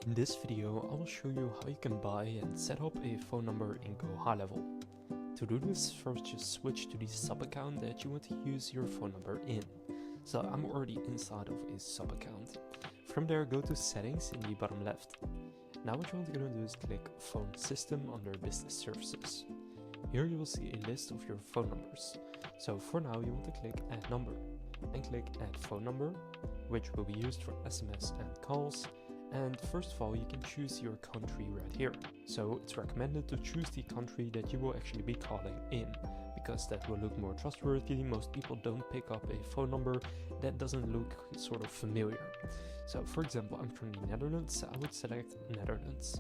In this video, I will show you how you can buy and set up a phone number in GoHighLevel. To do this, first just switch to the sub account that you want to use your phone number in. So I'm already inside of a sub account. From there, go to settings in the bottom left. Now what you want to do is click phone system under business services. Here you will see a list of your phone numbers. So for now you want to click add number and click add phone number, which will be used for SMS and calls. And first of all, you can choose your country right here. So it's recommended to choose the country that you will actually be calling in, because that will look more trustworthy. Most people don't pick up a phone number that doesn't look sort of familiar. So for example, I'm from the Netherlands, so I would select Netherlands.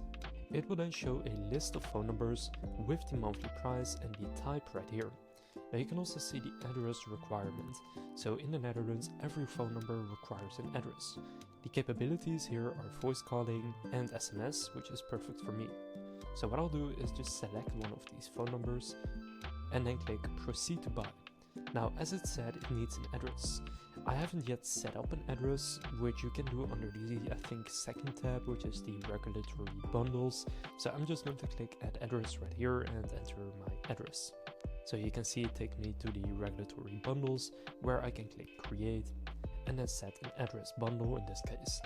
It will then show a list of phone numbers with the monthly price and the type right here. Now you can also see the address requirement. So in the Netherlands, every phone number requires an address. The capabilities here are voice calling and SMS, which is perfect for me. So what I'll do is just select one of these phone numbers and then click proceed to buy. Now as it said, it needs an address. I haven't yet set up an address, which you can do under the second tab, which is the regulatory bundles. So I'm just going to click add address right here and enter my address. So you can see it take me to the regulatory bundles, where I can click create and then set an address bundle in this case.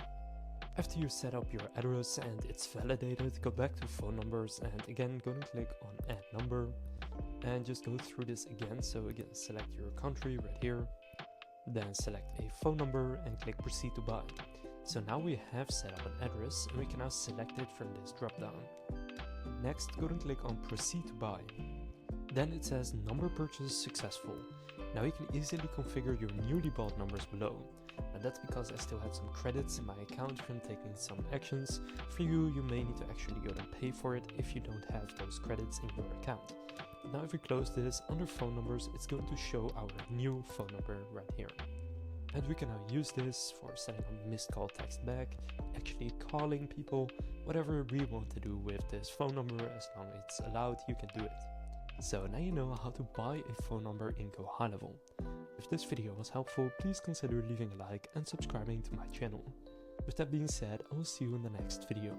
After you set up your address and it's validated, go back to phone numbers and again go and click on add number and just go through this again. So again, select your country right here, then select a phone number and click proceed to buy. So now we have set up an address and we can now select it from this drop down. Next, go and click on proceed to buy. Then it says number purchase successful. Now you can easily configure your newly bought numbers below. And that's because I still have some credits in my account from taking some actions. For you, you may need to actually go and pay for it if you don't have those credits in your account. Now if we close this, under phone numbers, it's going to show our new phone number right here. And we can now use this for setting up missed call text back, actually calling people, whatever we want to do with this phone number. As long as it's allowed, you can do it. So now you know how to buy a phone number in GoHighLevel. If this video was helpful, please consider leaving a like and subscribing to my channel. With that being said, I will see you in the next video.